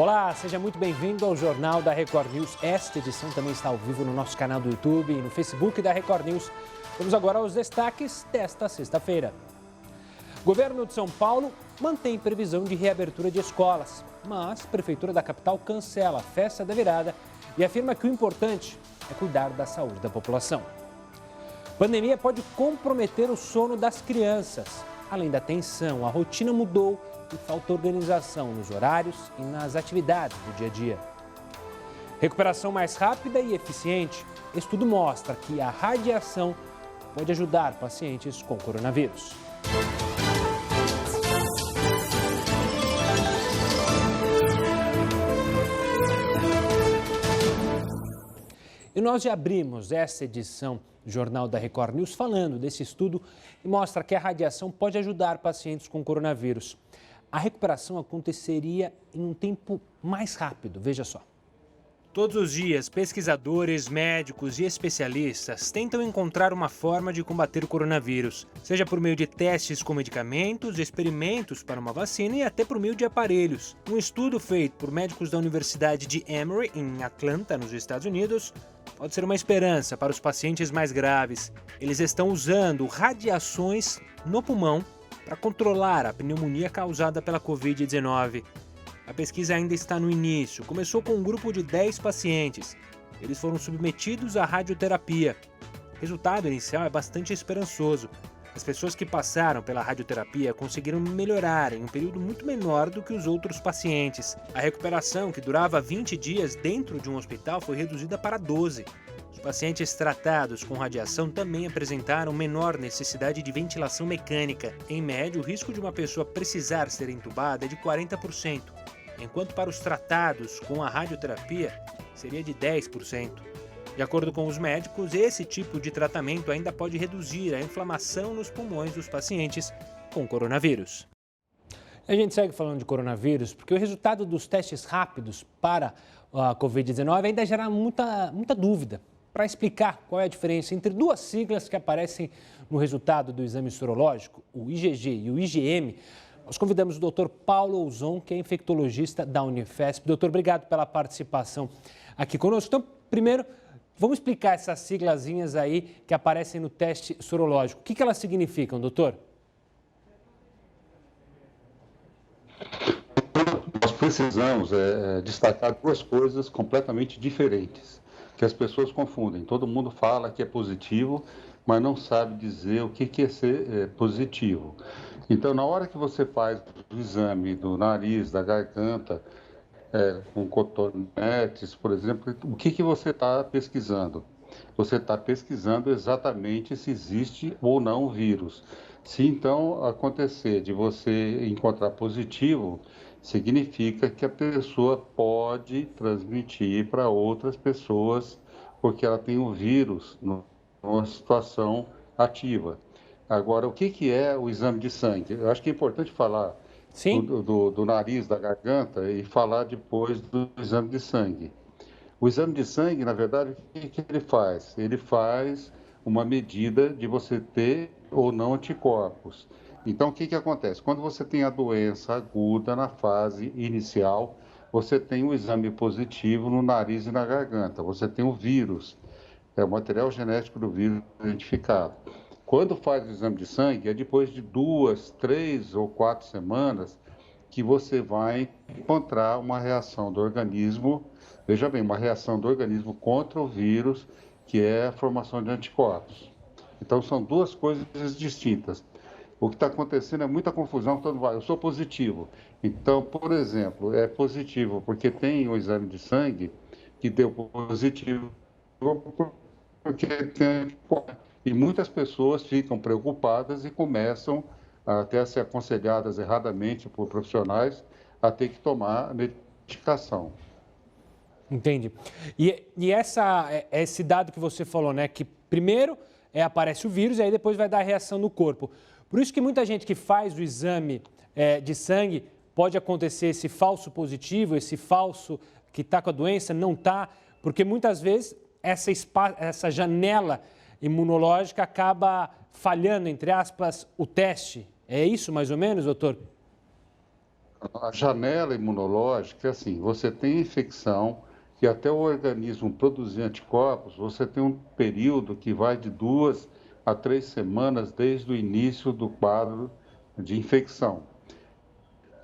Olá, seja muito bem-vindo ao Jornal da Record News. Esta edição também está ao vivo no nosso canal do YouTube e no Facebook da Record News. Vamos agora aos destaques desta sexta-feira. O governo de São Paulo mantém previsão de reabertura de escolas, mas a Prefeitura da capital cancela a festa da virada e afirma que o importante é cuidar da saúde da população. A pandemia pode comprometer o sono das crianças. Além da tensão, a rotina mudou e falta organização nos horários e nas atividades do dia a dia. Recuperação mais rápida e eficiente. Estudo mostra que a radiação pode ajudar pacientes com coronavírus. E nós já abrimos essa edição do Jornal da Record News falando desse estudo e mostra que a radiação pode ajudar pacientes com coronavírus. A recuperação aconteceria em um tempo mais rápido, veja só. Todos os dias, pesquisadores, médicos e especialistas tentam encontrar uma forma de combater o coronavírus, seja por meio de testes com medicamentos, experimentos para uma vacina e até por meio de aparelhos. Um estudo feito por médicos da Universidade de Emory, em Atlanta, nos Estados Unidos, pode ser uma esperança para os pacientes mais graves. Eles estão usando radiações no pulmão para controlar a pneumonia causada pela Covid-19. A pesquisa ainda está no início. Começou com um grupo de 10 pacientes. Eles foram submetidos à radioterapia. O resultado inicial é bastante esperançoso. As pessoas que passaram pela radioterapia conseguiram melhorar em um período muito menor do que os outros pacientes. A recuperação, que durava 20 dias dentro de um hospital, foi reduzida para 12. Os pacientes tratados com radiação também apresentaram menor necessidade de ventilação mecânica. Em média, o risco de uma pessoa precisar ser entubada é de 40%, enquanto para os tratados com a radioterapia seria de 10%. De acordo com os médicos, esse tipo de tratamento ainda pode reduzir a inflamação nos pulmões dos pacientes com coronavírus. A gente segue falando de coronavírus porque o resultado dos testes rápidos para a Covid-19 ainda gera muita dúvida. Para explicar qual é a diferença entre duas siglas que aparecem no resultado do exame sorológico, o IgG e o IgM, nós convidamos o Dr. Paulo Ouzon, que é infectologista da Unifesp. Doutor, obrigado pela participação aqui conosco. Então, primeiro, vamos explicar essas siglazinhas aí que aparecem no teste sorológico. O que elas significam, doutor? Nós precisamos destacar duas coisas completamente diferentes, que as pessoas confundem. Todo mundo fala que é positivo, mas não sabe dizer o que é ser positivo. Então, na hora que você faz o exame do nariz, da garganta, com cotonetes, por exemplo, o que você está pesquisando? Você está pesquisando exatamente se existe ou não o vírus. Se então acontecer de você encontrar positivo, significa que a pessoa pode transmitir para outras pessoas porque ela tem o vírus numa situação ativa. Agora, o que é o exame de sangue? Eu acho que é importante falar do nariz, da garganta e falar depois do exame de sangue. O exame de sangue, na verdade, o que ele faz? Ele faz uma medida de você ter ou não anticorpos. Então, o que acontece? Quando você tem a doença aguda na fase inicial, você tem um exame positivo no nariz e na garganta. Você tem o vírus, o material genético do vírus identificado. Quando faz o exame de sangue, é depois de 2, 3 ou 4 semanas que você vai encontrar uma reação do organismo, veja bem, uma reação do organismo contra o vírus, que é a formação de anticorpos. Então, são duas coisas distintas. O que está acontecendo é muita confusão, todo vai, eu sou positivo. Então, por exemplo, é positivo porque tem o exame de sangue que deu positivo porque tem anticorpos. E muitas pessoas ficam preocupadas e começam até a ser aconselhadas erradamente por profissionais a ter que tomar medicação. Entendi. E esse dado que você falou, né, que primeiro aparece o vírus e aí depois vai dar a reação no corpo. Por isso que muita gente que faz o exame de sangue pode acontecer esse falso positivo, esse falso que está com a doença, não está, porque muitas vezes essa janela imunológica acaba falhando, entre aspas, o teste. É isso mais ou menos, doutor? A janela imunológica é assim, você tem infecção e até o organismo produzir anticorpos, você tem um período que vai de 2 a 3 semanas desde o início do quadro de infecção.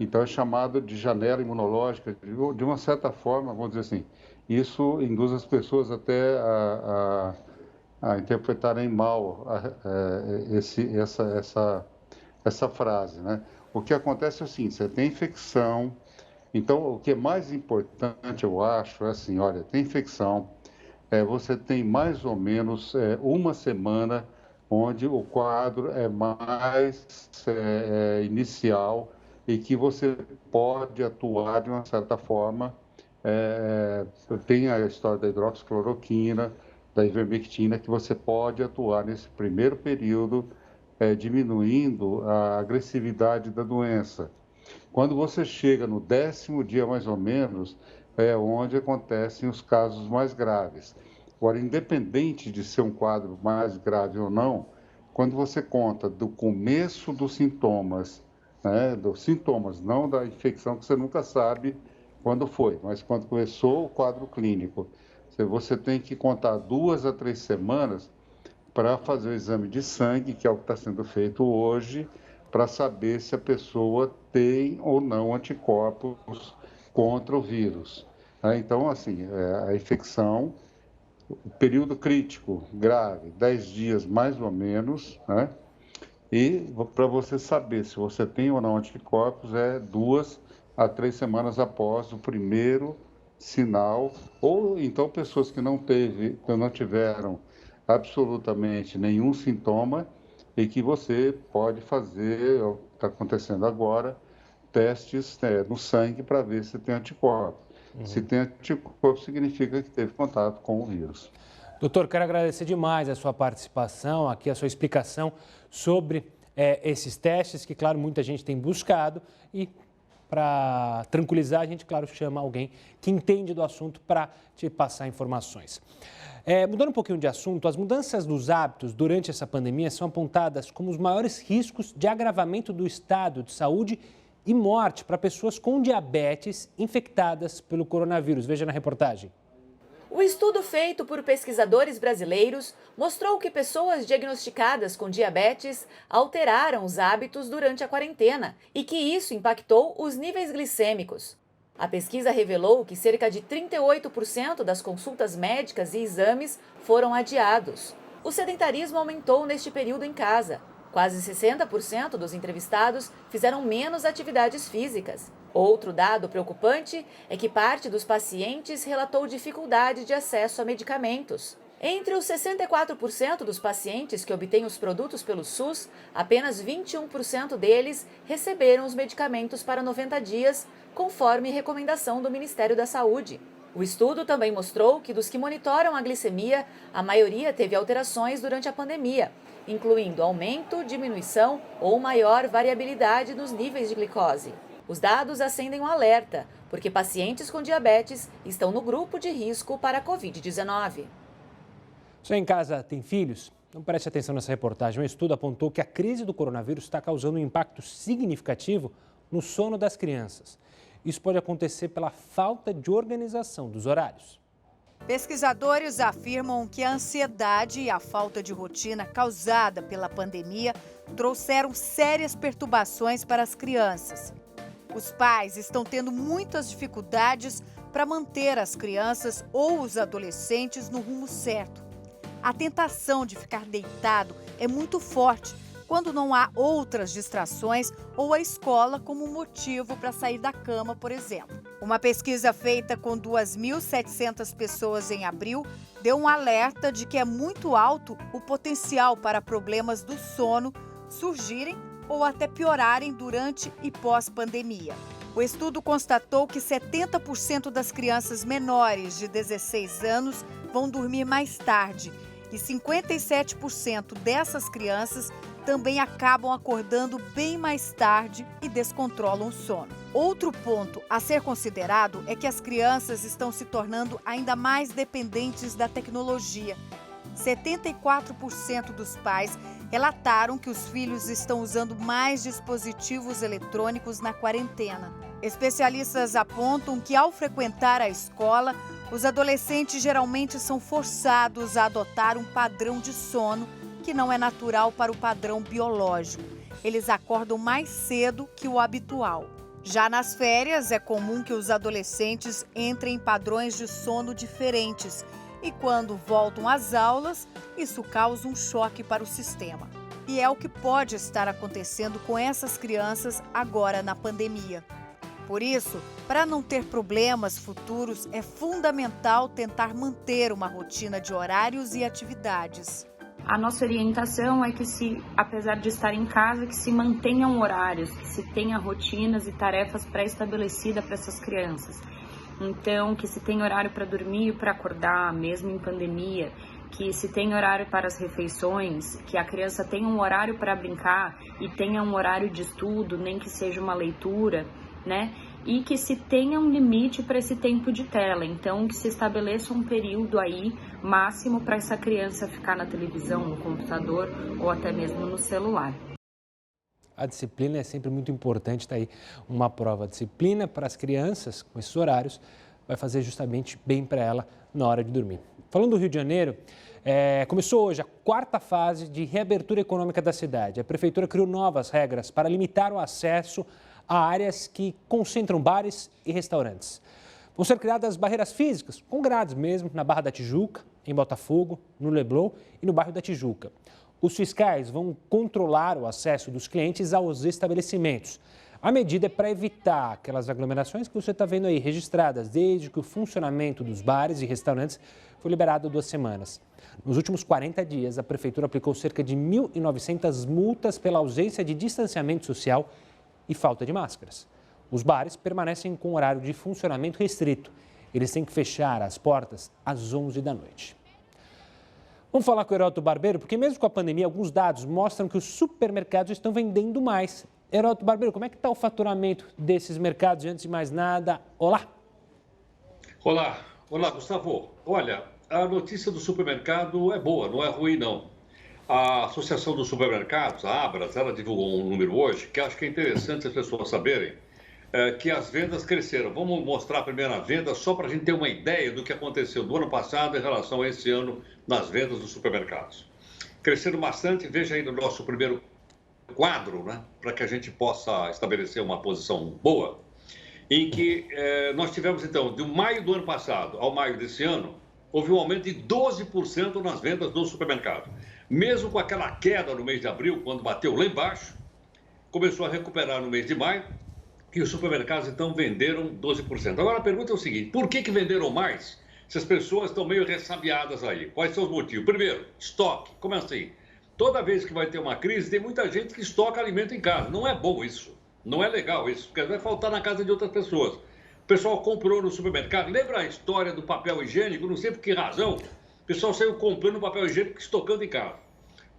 Então é chamado de janela imunológica, de uma certa forma, vamos dizer assim, isso induz as pessoas até a interpretarem mal essa frase, né? O que acontece é assim, você tem infecção, então o que é mais importante, eu acho, é assim, olha, tem infecção, você tem mais ou menos uma semana onde o quadro é mais inicial e que você pode atuar de uma certa forma. Tem a história da hidroxicloroquina, da ivermectina, que você pode atuar nesse primeiro período, diminuindo a agressividade da doença. Quando você chega no 10º dia, mais ou menos, é onde acontecem os casos mais graves. Agora, independente de ser um quadro mais grave ou não, quando você conta do começo dos sintomas, né, dos sintomas, não da infecção, que você nunca sabe quando foi, mas quando começou o quadro clínico, você tem que contar 2 a 3 semanas para fazer o exame de sangue, que é o que está sendo feito hoje, para saber se a pessoa tem ou não anticorpos contra o vírus. Então, assim, a infecção, o período crítico, grave, 10 dias mais ou menos, né? E para você saber se você tem ou não anticorpos, é 2 a 3 semanas após o primeiro sinal, ou então pessoas que não tiveram absolutamente nenhum sintoma e que você pode fazer, o que está acontecendo agora, testes no sangue para ver se tem anticorpos. Se tem anticorpos, significa que teve contato com o vírus. Doutor, quero agradecer demais a sua participação, aqui a sua explicação sobre esses testes, que, claro, muita gente tem buscado e, para tranquilizar, a gente, claro, chama alguém que entende do assunto para te passar informações. Mudando um pouquinho de assunto, as mudanças dos hábitos durante essa pandemia são apontadas como os maiores riscos de agravamento do estado de saúde e morte para pessoas com diabetes infectadas pelo coronavírus. Veja na reportagem. O estudo feito por pesquisadores brasileiros mostrou que pessoas diagnosticadas com diabetes alteraram os hábitos durante a quarentena e que isso impactou os níveis glicêmicos. A pesquisa revelou que cerca de 38% das consultas médicas e exames foram adiados. O sedentarismo aumentou neste período em casa. Quase 60% dos entrevistados fizeram menos atividades físicas. Outro dado preocupante é que parte dos pacientes relatou dificuldade de acesso a medicamentos. Entre os 64% dos pacientes que obtêm os produtos pelo SUS, apenas 21% deles receberam os medicamentos para 90 dias, conforme recomendação do Ministério da Saúde. O estudo também mostrou que dos que monitoram a glicemia, a maioria teve alterações durante a pandemia, incluindo aumento, diminuição ou maior variabilidade nos níveis de glicose. Os dados acendem um alerta, porque pacientes com diabetes estão no grupo de risco para a Covid-19. Você em casa tem filhos? Então preste atenção nessa reportagem. Um estudo apontou que a crise do coronavírus está causando um impacto significativo no sono das crianças. Isso pode acontecer pela falta de organização dos horários. Pesquisadores afirmam que a ansiedade e a falta de rotina causada pela pandemia trouxeram sérias perturbações para as crianças. Os pais estão tendo muitas dificuldades para manter as crianças ou os adolescentes no rumo certo. A tentação de ficar deitado é muito forte quando não há outras distrações ou a escola como motivo para sair da cama, por exemplo. Uma pesquisa feita com 2.700 pessoas em abril deu um alerta de que é muito alto o potencial para problemas do sono surgirem ou até piorarem durante e pós-pandemia. O estudo constatou que 70% das crianças menores de 16 anos vão dormir mais tarde e 57% dessas crianças também acabam acordando bem mais tarde e descontrolam o sono. Outro ponto a ser considerado é que as crianças estão se tornando ainda mais dependentes da tecnologia. 74% dos pais relataram que os filhos estão usando mais dispositivos eletrônicos na quarentena. Especialistas apontam que, ao frequentar a escola, os adolescentes geralmente são forçados a adotar um padrão de sono que não é natural para o padrão biológico. Eles acordam mais cedo que o habitual. Já nas férias, é comum que os adolescentes entrem em padrões de sono diferentes. E quando voltam às aulas, isso causa um choque para o sistema. E é o que pode estar acontecendo com essas crianças agora na pandemia. Por isso, para não ter problemas futuros, é fundamental tentar manter uma rotina de horários e atividades. A nossa orientação é que, apesar de estar em casa, que se mantenham horários, que se tenha rotinas e tarefas pré-estabelecidas para essas crianças. Então, que se tenha horário para dormir e para acordar, mesmo em pandemia, que se tenha horário para as refeições, que a criança tenha um horário para brincar e tenha um horário de estudo, nem que seja uma leitura, né? E que se tenha um limite para esse tempo de tela. Então, que se estabeleça um período aí máximo para essa criança ficar na televisão, no computador ou até mesmo no celular. A disciplina é sempre muito importante, tá aí uma prova. A disciplina para as crianças, com esses horários, vai fazer justamente bem para ela na hora de dormir. Falando do Rio de Janeiro, começou hoje a 4ª fase de reabertura econômica da cidade. A prefeitura criou novas regras para limitar o acesso a áreas que concentram bares e restaurantes. Vão ser criadas barreiras físicas, com grades mesmo, na Barra da Tijuca, em Botafogo, no Leblon e no bairro da Tijuca. Os fiscais vão controlar o acesso dos clientes aos estabelecimentos. A medida é para evitar aquelas aglomerações que você está vendo aí registradas desde que o funcionamento dos bares e restaurantes foi liberado há 2 semanas. Nos últimos 40 dias, a prefeitura aplicou cerca de 1.900 multas pela ausência de distanciamento social e falta de máscaras. Os bares permanecem com horário de funcionamento restrito. Eles têm que fechar as portas às 11 da noite. Vamos falar com o Heródoto Barbeiro, porque mesmo com a pandemia, alguns dados mostram que os supermercados estão vendendo mais. Heródoto Barbeiro, como é que está o faturamento desses mercados? E antes de mais nada, olá! Olá, Gustavo. Olha, a notícia do supermercado é boa, não é ruim, não. A Associação dos Supermercados, a Abras, ela divulgou um número hoje que acho que é interessante as pessoas saberem que as vendas cresceram. Vamos mostrar a primeira venda só para a gente ter uma ideia do que aconteceu do ano passado em relação a esse ano nas vendas dos supermercados. Cresceram bastante, veja aí no nosso primeiro quadro, né, para que a gente possa estabelecer uma posição boa, em que nós tivemos, então, de maio do ano passado ao maio desse ano, houve um aumento de 12% nas vendas do supermercado. Mesmo com aquela queda no mês de abril, quando bateu lá embaixo, começou a recuperar no mês de maio e os supermercados, então, venderam 12%. Agora, a pergunta é o seguinte, por que venderam mais se as pessoas estão meio ressabiadas aí? Quais são os motivos? Primeiro, estoque. Como assim? Toda vez que vai ter uma crise, tem muita gente que estoca alimento em casa. Não é bom isso. Não é legal isso, porque vai faltar na casa de outras pessoas. O pessoal comprou no supermercado. Lembra a história do papel higiênico? Não sei por que razão. O pessoal saiu comprando papel higiênico e estocando em casa.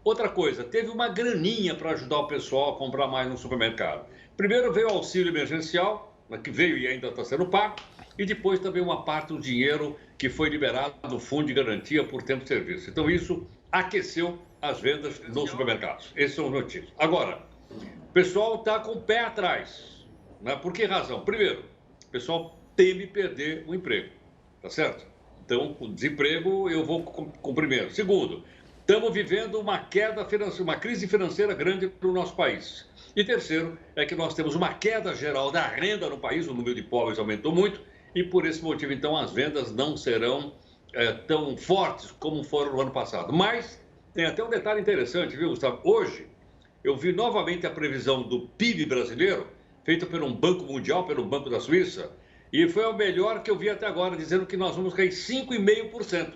Outra coisa, teve uma graninha para ajudar o pessoal a comprar mais no supermercado. Primeiro veio o auxílio emergencial, que veio e ainda está sendo pago, e depois também uma parte do dinheiro que foi liberado do Fundo de Garantia por Tempo de Serviço. Então isso aqueceu as vendas nos supermercados. Esses são os motivos. Agora, o pessoal está com o pé atrás. Né? Por que razão? Primeiro, o pessoal teme perder o emprego, tá certo? Então, o desemprego eu vou com primeiro. Segundo, estamos vivendo uma queda financeira, uma crise financeira grande no nosso país. E terceiro, é que nós temos uma queda geral da renda no país, o número de pobres aumentou muito, e por esse motivo, então, as vendas não serão tão fortes como foram no ano passado. Mas tem até um detalhe interessante, viu, Gustavo? Hoje, eu vi novamente a previsão do PIB brasileiro, feita por um banco mundial, pelo Banco da Suíça, e foi o melhor que eu vi até agora, dizendo que nós vamos cair 5,5%,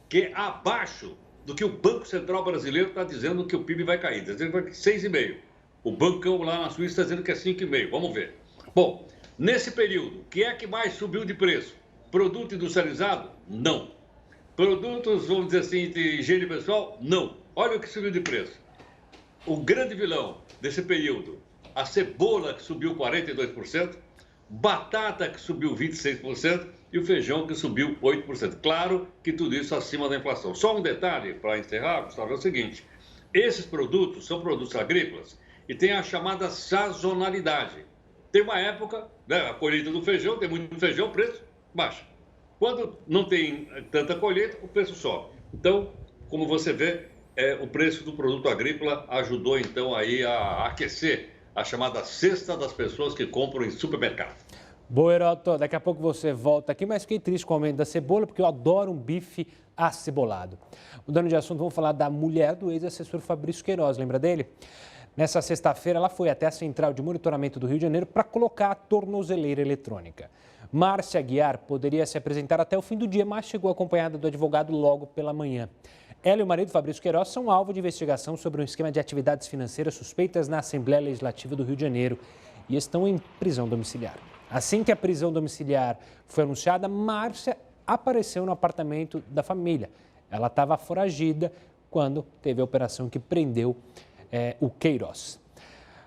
que é abaixo do que o Banco Central Brasileiro está dizendo que o PIB vai cair, dizendo que vai cair 6,5%. O bancão lá na Suíça está dizendo que é 5,5%, vamos ver. Bom, nesse período, o que é que mais subiu de preço? Produto industrializado? Não. Produtos, vamos dizer assim, de higiene pessoal? Não. Olha o que subiu de preço. O grande vilão desse período, a cebola que subiu 42%, batata que subiu 26% e o feijão que subiu 8%. Claro que tudo isso acima da inflação. Só um detalhe para encerrar, Gustavo, é o seguinte. Esses produtos são produtos agrícolas e tem a chamada sazonalidade. Tem uma época né? A colheita do feijão, tem muito feijão, o preço baixa. Quando não tem tanta colheita, o preço sobe. Então, como você vê, o preço do produto agrícola ajudou então aí a aquecer a chamada cesta das pessoas que compram em supermercado. Boa, Heroto, daqui a pouco você volta aqui, mas fiquei triste com o aumento da cebola, porque eu adoro um bife acebolado. Mudando de assunto, vamos falar da mulher do ex-assessor Fabrício Queiroz, lembra dele? Nessa sexta-feira, ela foi até a Central de Monitoramento do Rio de Janeiro para colocar a tornozeleira eletrônica. Márcia Aguiar poderia se apresentar até o fim do dia, mas chegou acompanhada do advogado logo pela manhã. Ela e o marido, Fabrício Queiroz, são alvo de investigação sobre um esquema de atividades financeiras suspeitas na Assembleia Legislativa do Rio de Janeiro e estão em prisão domiciliar. Assim que a prisão domiciliar foi anunciada, Márcia apareceu no apartamento da família. Ela estava foragida quando teve a operação que prendeu o Queiroz.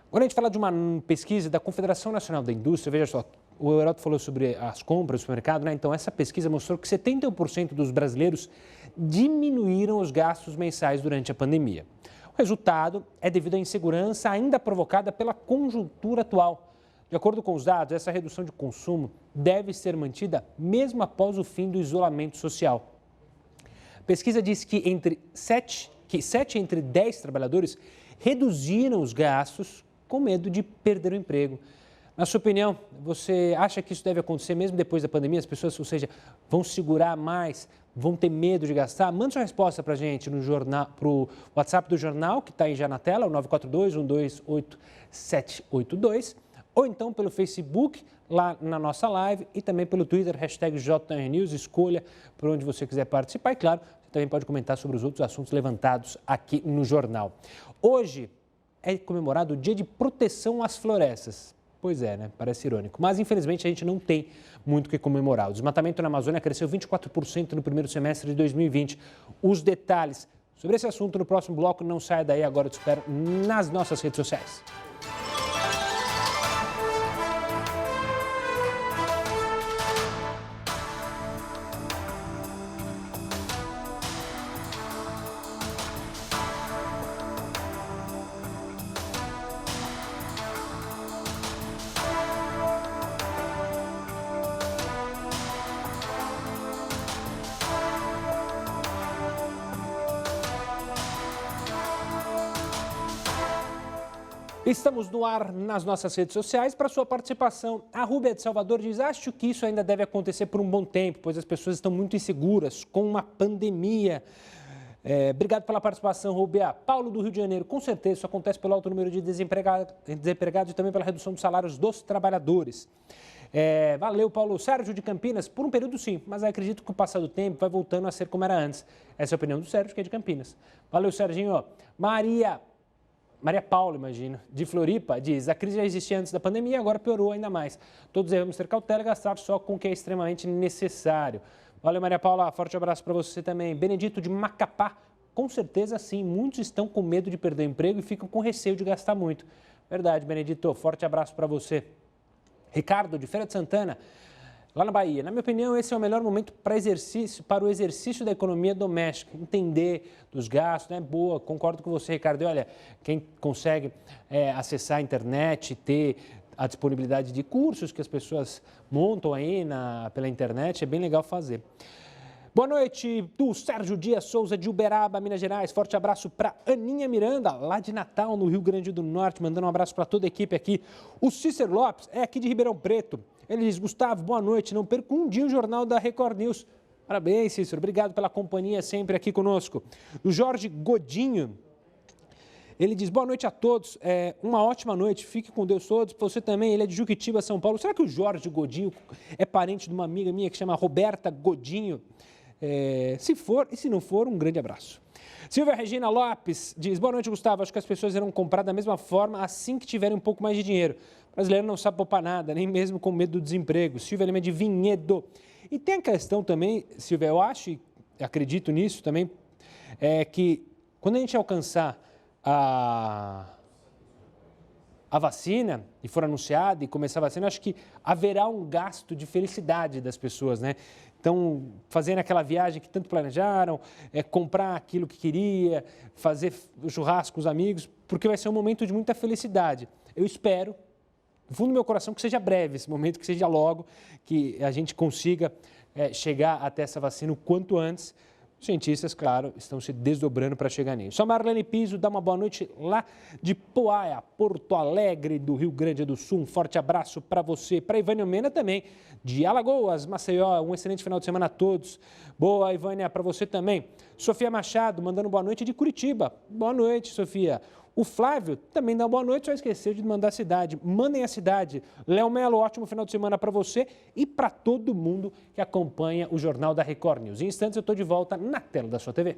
Agora a gente fala de uma pesquisa da Confederação Nacional da Indústria. Veja só, o Heroto falou sobre as compras do supermercado, né? Então essa pesquisa mostrou que 71% dos brasileiros diminuíram os gastos mensais durante a pandemia. O resultado é devido à insegurança ainda provocada pela conjuntura atual. De acordo com os dados, essa redução de consumo deve ser mantida mesmo após o fim do isolamento social. A pesquisa diz que 7 entre 10 trabalhadores reduziram os gastos com medo de perder o emprego. Na sua opinião, você acha que isso deve acontecer mesmo depois da pandemia? As pessoas, ou seja, vão segurar mais, vão ter medo de gastar? Manda sua resposta para a gente para o WhatsApp do jornal, que está aí já na tela, o 942-128-782, ou então pelo Facebook, lá na nossa live, e também pelo Twitter, #JRNews, escolha por onde você quiser participar. E claro, você também pode comentar sobre os outros assuntos levantados aqui no jornal. Hoje é comemorado o Dia de Proteção às Florestas. Pois é, né? Parece irônico. Mas, infelizmente, a gente não tem muito o que comemorar. O desmatamento na Amazônia cresceu 24% no primeiro semestre de 2020. Os detalhes sobre esse assunto no próximo bloco. Não saia daí, agora eu te espero nas nossas redes sociais. Estamos no ar nas nossas redes sociais para sua participação. A Rúbia de Salvador diz: acho que isso ainda deve acontecer por um bom tempo, pois as pessoas estão muito inseguras com uma pandemia. Obrigado pela participação, Rúbia. Paulo do Rio de Janeiro: com certeza isso acontece pelo alto número de desempregados e também pela redução dos salários dos trabalhadores. Valeu, Paulo. Sérgio de Campinas: por um período sim, mas acredito que com o passar do tempo vai voltando a ser como era antes. Essa é a opinião do Sérgio, que é de Campinas. Valeu, Serginho. Maria Paula, imagino, de Floripa, diz: a crise já existia antes da pandemia, agora piorou ainda mais. Todos devemos ter cautela e gastar só com o que é extremamente necessário. Valeu, Maria Paula, forte abraço para você também. Benedito de Macapá: com certeza sim, muitos estão com medo de perder o emprego e ficam com receio de gastar muito. Verdade, Benedito, forte abraço para você. Ricardo de Feira de Santana, lá na Bahia: na minha opinião, esse é o melhor momento para o exercício da economia doméstica, entender dos gastos, né? Boa, concordo com você, Ricardo. E olha, quem consegue acessar a internet, ter a disponibilidade de cursos que as pessoas montam aí pela internet, é bem legal fazer. Boa noite, do Sérgio Dias Souza, de Uberaba, Minas Gerais. Forte abraço para Aninha Miranda, lá de Natal, no Rio Grande do Norte, mandando um abraço para toda a equipe aqui. O Cícero Lopes é aqui de Ribeirão Preto. Ele diz: Gustavo, boa noite, não perca um dia o Jornal da Record News. Parabéns, Cícero, obrigado pela companhia sempre aqui conosco. O Jorge Godinho, ele diz: boa noite a todos, uma ótima noite, fique com Deus todos. Você também, ele é de Juquitiba, São Paulo. Será que o Jorge Godinho é parente de uma amiga minha que chama Roberta Godinho? Se for, e se não for, um grande abraço. Silvia Regina Lopes diz: boa noite, Gustavo, acho que as pessoas irão comprar da mesma forma assim que tiverem um pouco mais de dinheiro. O brasileiro não sabe poupar nada, nem mesmo com medo do desemprego. Silvia Lima de Vinhedo. E tem a questão também, Silvia, eu acho e acredito nisso também, que quando a gente alcançar a vacina e for anunciada e começar a vacina, acho que haverá um gasto de felicidade das pessoas, né? Então, fazendo aquela viagem que tanto planejaram, comprar aquilo que queria, fazer churrasco com os amigos, porque vai ser um momento de muita felicidade. Eu espero do fundo do meu coração, que seja breve esse momento, que seja logo, que a gente consiga chegar até essa vacina o quanto antes. Os cientistas, claro, estão se desdobrando para chegar nisso. A Marlene Piso dá uma boa noite lá de Poá, Porto Alegre, do Rio Grande do Sul. Um forte abraço para você. Para Ivânia Mena também, de Alagoas, Maceió. Um excelente final de semana a todos. Boa, Ivânia, para você também. Sofia Machado, mandando boa noite de Curitiba. Boa noite, Sofia. O Flávio também dá boa noite, só esqueceu de mandar a cidade. Mandem a cidade. Léo Melo, ótimo final de semana para você e para todo mundo que acompanha o Jornal da Record News. Em instantes eu estou de volta na tela da sua TV.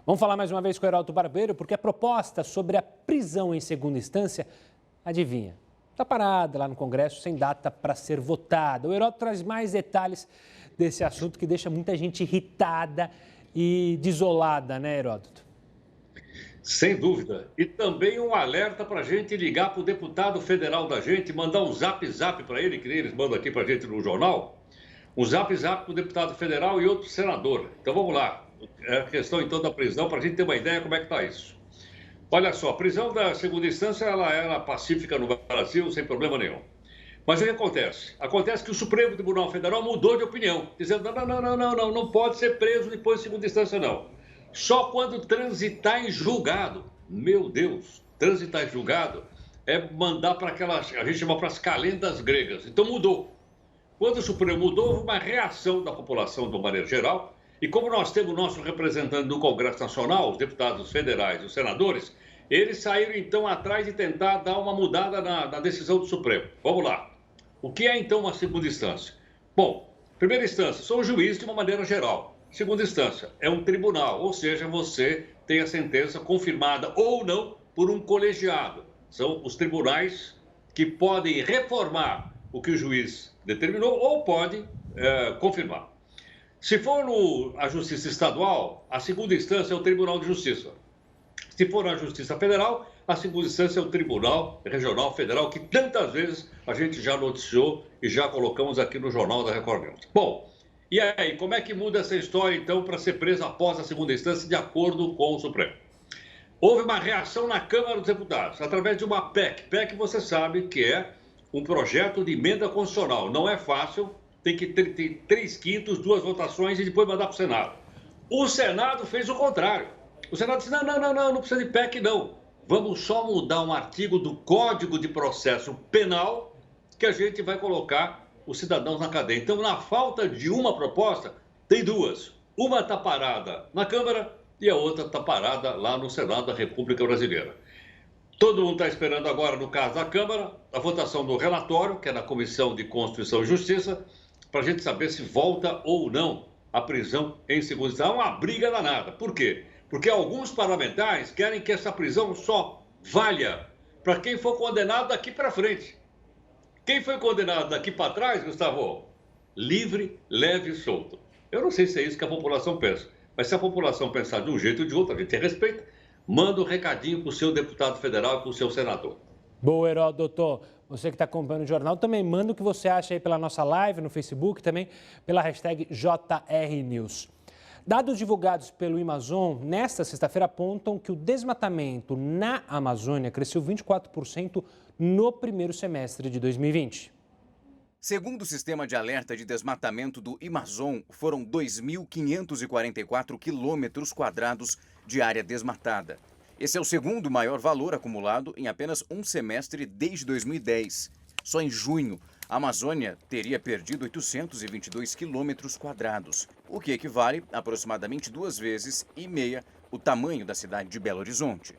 Vamos falar mais uma vez com o Heródoto Barbeiro, porque a proposta sobre a prisão em segunda instância, adivinha, está parada lá no Congresso, sem data para ser votada. O Heródoto traz mais detalhes desse assunto que deixa muita gente irritada e desolada, né, Heródoto? Sem dúvida. E também um alerta para a gente ligar para o deputado federal da gente, mandar um zap para ele, que eles mandam aqui para a gente no jornal, um zap para o deputado federal e outro senador. Então vamos lá. É a questão, então, da prisão, para a gente ter uma ideia como é que está isso. Olha só, a prisão da segunda instância, ela era pacífica no Brasil, sem problema nenhum. Mas o que acontece? Acontece que o Supremo Tribunal Federal mudou de opinião, dizendo, não pode ser preso depois de segunda instância, não. Só quando transitar em julgado. Meu Deus, transitar em julgado é mandar para aquelas, a gente chama para as calendas gregas. Então mudou. Quando o Supremo mudou, houve uma reação da população de uma maneira geral. E como nós temos o nosso representante do Congresso Nacional, os deputados federais e os senadores, eles saíram então atrás de tentar dar uma mudada na decisão do Supremo. Vamos lá. O que é então uma segunda instância? Bom, primeira instância, são os juízes de uma maneira geral. Segunda instância, é um tribunal, ou seja, você tem a sentença confirmada ou não por um colegiado. São os tribunais que podem reformar o que o juiz determinou ou pode confirmar. Se for a Justiça Estadual, a segunda instância é o Tribunal de Justiça. Se for na Justiça Federal, a segunda instância é o Tribunal Regional Federal, que tantas vezes a gente já noticiou e já colocamos aqui no Jornal da Record News. Bom, e aí, como é que muda essa história, então, para ser preso após a segunda instância, de acordo com o Supremo? Houve uma reação na Câmara dos Deputados, através de uma PEC. PEC, você sabe que é um projeto de emenda constitucional. Não é fácil. Tem que ter 3/5, 2 votações e depois mandar para o Senado. O Senado fez o contrário. O Senado disse, não precisa de PEC, não. Vamos só mudar um artigo do Código de Processo Penal que a gente vai colocar os cidadãos na cadeia. Então, na falta de uma proposta, tem duas. Uma está parada na Câmara e a outra está parada lá no Senado da República Brasileira. Todo mundo está esperando agora, no caso da Câmara, a votação do relatório, que é na Comissão de Constituição e Justiça, para a gente saber se volta ou não a prisão em segunda instância. É uma briga danada. Por quê? Porque alguns parlamentares querem que essa prisão só valha para quem for condenado daqui para frente. Quem foi condenado daqui para trás, Gustavo? Livre, leve e solto. Eu não sei se é isso que a população pensa, mas se a população pensar de um jeito ou de outro, a gente respeita, manda um recadinho para o seu deputado federal e para o seu senador. Boa, Heródoto. Você que está acompanhando o jornal, também manda o que você acha aí pela nossa live no Facebook, também pela hashtag JRNews. Dados divulgados pelo Amazon nesta sexta-feira apontam que o desmatamento na Amazônia cresceu 24% no primeiro semestre de 2020. Segundo o sistema de alerta de desmatamento do Amazon, foram 2.544 quilômetros quadrados de área desmatada. Esse é o segundo maior valor acumulado em apenas um semestre desde 2010. Só em junho, a Amazônia teria perdido 822 quilômetros quadrados, o que equivale a aproximadamente 2,5 vezes o tamanho da cidade de Belo Horizonte.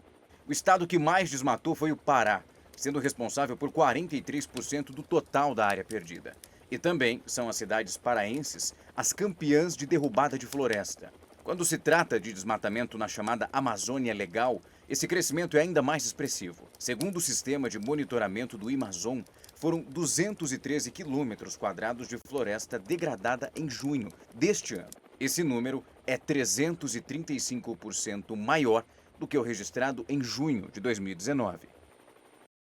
O estado que mais desmatou foi o Pará, sendo responsável por 43% do total da área perdida. E também são as cidades paraenses as campeãs de derrubada de floresta. Quando se trata de desmatamento na chamada Amazônia Legal, esse crescimento é ainda mais expressivo. Segundo o sistema de monitoramento do Amazon, foram 213 quilômetros quadrados de floresta degradada em junho deste ano. Esse número é 335% maior do que o registrado em junho de 2019.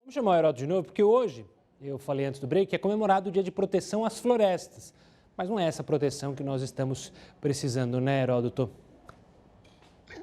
Vamos chamar o Heródoto de novo, porque hoje, eu falei antes do break, é comemorado o Dia de Proteção às Florestas. Mas não é essa proteção que nós estamos precisando, né, Heródoto?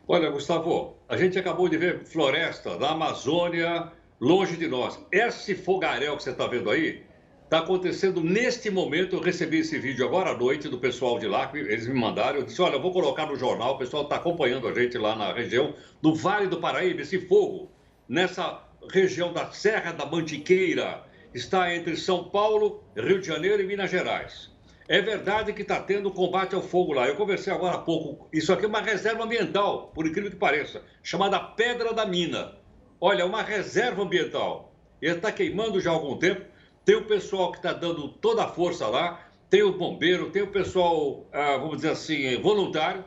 Olha, Gustavo, a gente acabou de ver floresta da Amazônia longe de nós. Esse fogaréu que você está vendo aí está acontecendo neste momento. Eu recebi esse vídeo agora à noite do pessoal de lá, eles me mandaram. Eu disse, olha, eu vou colocar no jornal, o pessoal está acompanhando a gente lá na região do Vale do Paraíba. Esse fogo, nessa região da Serra da Mantiqueira, está entre São Paulo, Rio de Janeiro e Minas Gerais. É verdade que está tendo combate ao fogo lá. Eu conversei agora há pouco. Isso aqui é uma reserva ambiental, por incrível que pareça, chamada Pedra da Mina. Olha, uma reserva ambiental. Ele está queimando já há algum tempo. Tem o pessoal que está dando toda a força lá. Tem o bombeiro, tem o pessoal, vamos dizer assim, voluntário.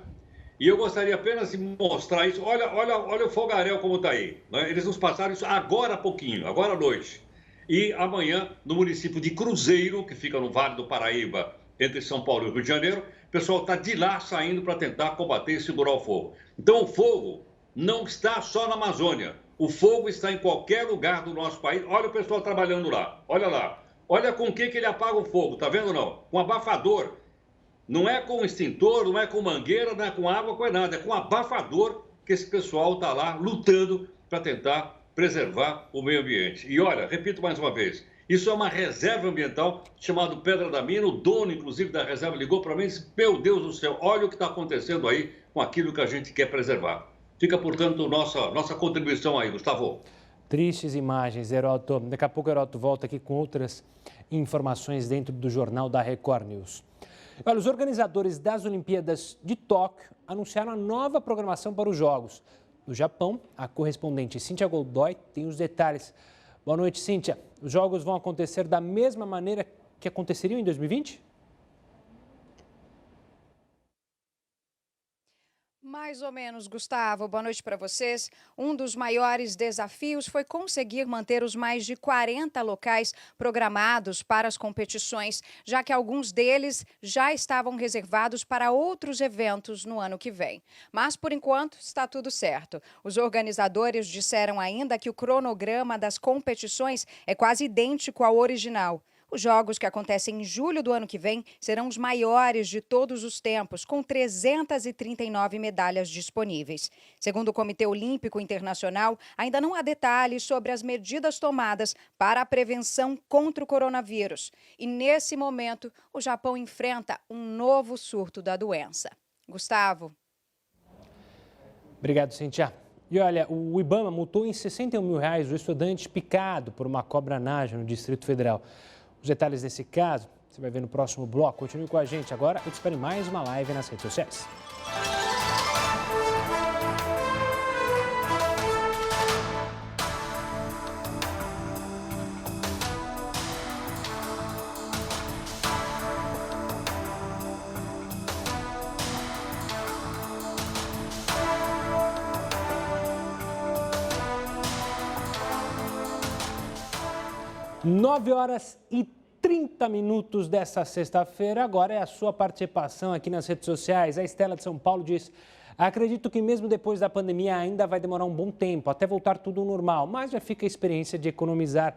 E eu gostaria apenas de mostrar isso. Olha o fogaréu como está aí. Né? Eles nos passaram isso agora há pouquinho, agora à noite. E amanhã, no município de Cruzeiro, que fica no Vale do Paraíba, entre São Paulo e Rio de Janeiro, o pessoal está de lá saindo para tentar combater e segurar o fogo. Então, o fogo não está só na Amazônia. O fogo está em qualquer lugar do nosso país. Olha o pessoal trabalhando lá. Olha lá. Olha com o que ele apaga o fogo. Tá vendo não? Com abafador. Não é com extintor, não é com mangueira, não é com água, com nada. É com abafador que esse pessoal está lá lutando para tentar preservar o meio ambiente. E olha, repito mais uma vez, isso é uma reserva ambiental chamada Pedra da Mina. O dono, inclusive, da reserva ligou para mim e disse, meu Deus do céu, olha o que está acontecendo aí com aquilo que a gente quer preservar. Fica, portanto, nossa contribuição aí, Gustavo. Tristes imagens, Heródoto. Daqui a pouco o Heródoto volta aqui com outras informações dentro do Jornal da Record News. Olha, os organizadores das Olimpíadas de Tóquio anunciaram a nova programação para os Jogos. No Japão, a correspondente Cíntia Godoy tem os detalhes. Boa noite, Cíntia. Os Jogos vão acontecer da mesma maneira que aconteceriam em 2020? Mais ou menos, Gustavo. Boa noite para vocês. Um dos maiores desafios foi conseguir manter os mais de 40 locais programados para as competições, já que alguns deles já estavam reservados para outros eventos no ano que vem. Mas, por enquanto, está tudo certo. Os organizadores disseram ainda que o cronograma das competições é quase idêntico ao original. Os jogos, que acontecem em julho do ano que vem, serão os maiores de todos os tempos, com 339 medalhas disponíveis. Segundo o Comitê Olímpico Internacional, ainda não há detalhes sobre as medidas tomadas para a prevenção contra o coronavírus. E, nesse momento, o Japão enfrenta um novo surto da doença. Gustavo. Obrigado, Cíntia. E olha, o IBAMA multou em R$61 mil o estudante picado por uma cobra-naja no Distrito Federal. Os detalhes desse caso você vai ver no próximo bloco. Continue com a gente agora. Eu te espero em mais uma live nas redes sociais. Nove horas e 30 minutos dessa sexta-feira. Agora é a sua participação aqui nas redes sociais. A Estela de São Paulo diz: acredito que mesmo depois da pandemia ainda vai demorar um bom tempo até voltar tudo ao normal, mas já fica a experiência de economizar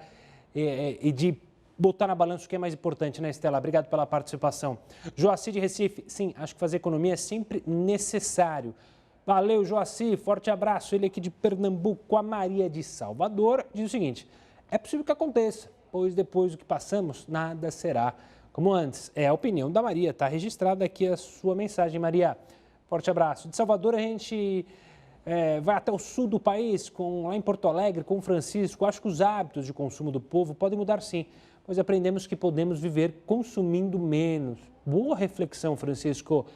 e de botar na balança o que é mais importante, né, Estela? Obrigado pela participação. Joaci de Recife: sim, acho que fazer economia é sempre necessário. Valeu, Joaci, forte abraço. Ele aqui de Pernambuco. A Maria de Salvador diz o seguinte: é possível que aconteça, pois depois do que passamos, nada será como antes. É a opinião da Maria, está registrada aqui a sua mensagem, Maria. Forte abraço. De Salvador a gente vai até o sul do país, lá em Porto Alegre, com o Francisco. Acho que os hábitos de consumo do povo podem mudar sim, pois aprendemos que podemos viver consumindo menos. Boa reflexão, Francisco,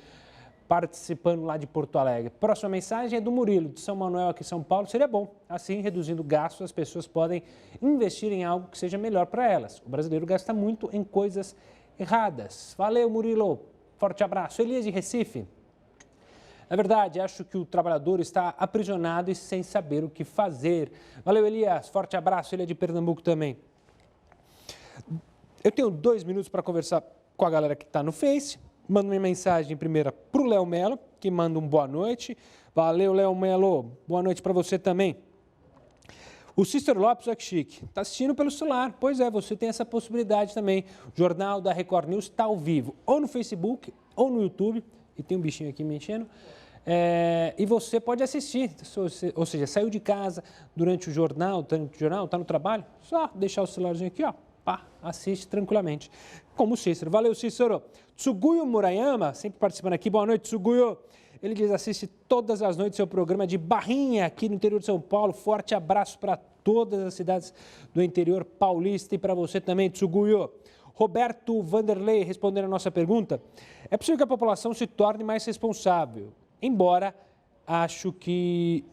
participando lá de Porto Alegre. Próxima mensagem é do Murilo, de São Manuel, aqui em São Paulo. Seria bom, assim, reduzindo gastos, as pessoas podem investir em algo que seja melhor para elas. O brasileiro gasta muito em coisas erradas. Valeu, Murilo. Forte abraço. Elias de Recife: Na verdade, acho que o trabalhador está aprisionado e sem saber o que fazer. Valeu, Elias. Forte abraço. Ele é de Pernambuco também. Eu tenho 2 minutos para conversar com a galera que está no Face. Mando minha mensagem primeira para o Léo Melo, que manda um boa noite. Valeu, Léo Melo. Boa noite para você também. O Cícero Lopes, olha que chique, está assistindo pelo celular. Pois é, você tem essa possibilidade também. O Jornal da Record News está ao vivo, ou no Facebook, ou no YouTube. E tem um bichinho aqui me enchendo. E você pode assistir, ou seja, saiu de casa durante o jornal, está no trabalho, só deixar o celularzinho aqui, ó, pá, assiste tranquilamente. Como o Cícero. Valeu, Cícero. Tsuguyo Murayama, sempre participando aqui. Boa noite, Tsuguyo. Ele diz, assiste todas as noites seu programa de Barrinha, aqui no interior de São Paulo. Forte abraço para todas as cidades do interior paulista e para você também, Tsuguyo. Roberto Vanderlei, respondendo a nossa pergunta, é possível que a população se torne mais responsável, embora acho que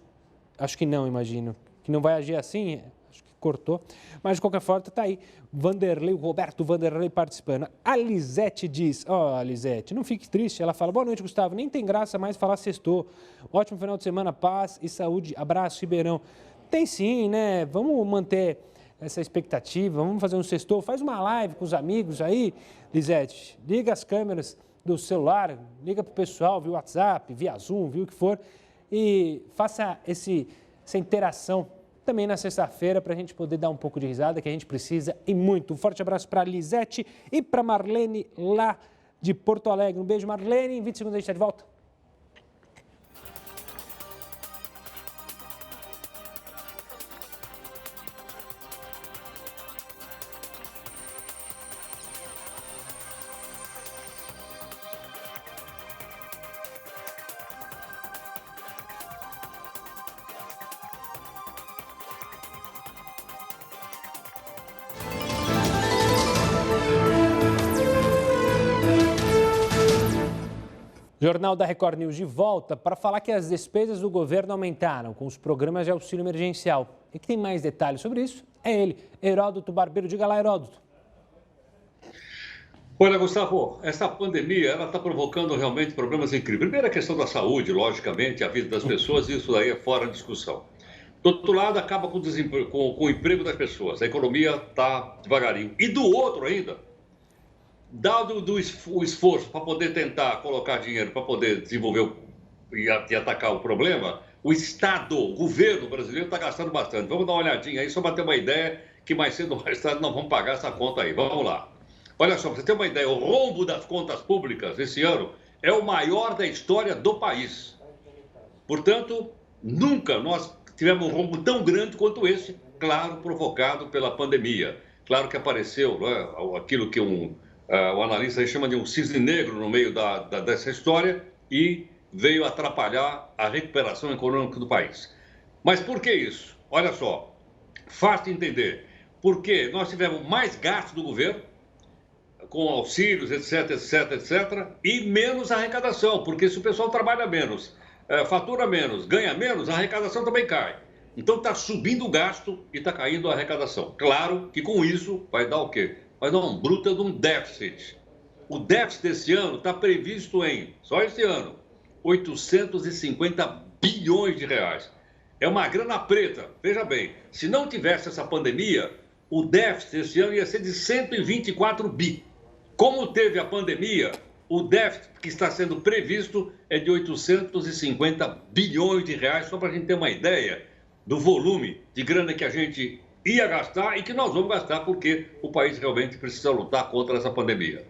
não, imagino, que não vai agir assim, acho que cortou, mas de qualquer forma está aí, Vanderlei, o Roberto Vanderlei participando. A Lisete diz, Lisete, não fique triste, ela fala, boa noite, Gustavo, nem tem graça mais falar sextou, ótimo final de semana, paz e saúde, abraço, Ribeirão. Tem sim, né, vamos manter essa expectativa, vamos fazer um sextou, faz uma live com os amigos aí, Lisete, liga as câmeras do celular, liga para o pessoal via WhatsApp, via Zoom, via o que for, e faça essa interação também na sexta-feira para a gente poder dar um pouco de risada, que a gente precisa e muito. Um forte abraço para a Lisete e para a Marlene lá de Porto Alegre. Um beijo, Marlene, em 20 segundos a gente está de volta. Jornal da Record News de volta para falar que as despesas do governo aumentaram com os programas de auxílio emergencial. E que tem mais detalhes sobre isso é ele, Heródoto Barbeiro. Diga lá, Heródoto. Olha, Gustavo, essa pandemia ela está provocando realmente problemas incríveis. Primeiro, a questão da saúde, logicamente, a vida das pessoas, isso daí é fora de discussão. Do outro lado, acaba com o emprego das pessoas, a economia está devagarinho. E do outro ainda, dado o esforço para poder tentar colocar dinheiro, para poder desenvolver e atacar o problema, o Estado, o governo brasileiro está gastando bastante. Vamos dar uma olhadinha aí, só para ter uma ideia que mais cedo ou mais tarde nós vamos pagar essa conta aí. Vamos lá. Olha só, para você ter uma ideia, o rombo das contas públicas esse ano é o maior da história do país. Portanto, nunca nós tivemos um rombo tão grande quanto esse, claro, provocado pela pandemia. Claro que apareceu, né, aquilo que o analista aí chama de um cisne negro no meio dessa história e veio atrapalhar a recuperação econômica do país. Mas por que isso? Olha só, fácil de entender. Porque nós tivemos mais gastos do governo, com auxílios, etc, etc, etc, e menos arrecadação, porque se o pessoal trabalha menos, fatura menos, ganha menos, a arrecadação também cai. Então está subindo o gasto e está caindo a arrecadação. Claro que com isso vai dar o quê? Vai dar um bruto de um déficit. O déficit desse ano está previsto em, só esse ano, 850 bilhões de reais. É uma grana preta. Veja bem, se não tivesse essa pandemia, o déficit esse ano ia ser de 124 bi. Como teve a pandemia, o déficit que está sendo previsto é de 850 bilhões de reais, só para a gente ter uma ideia do volume de grana que a gente ia gastar e que nós vamos gastar porque o país realmente precisa lutar contra essa pandemia.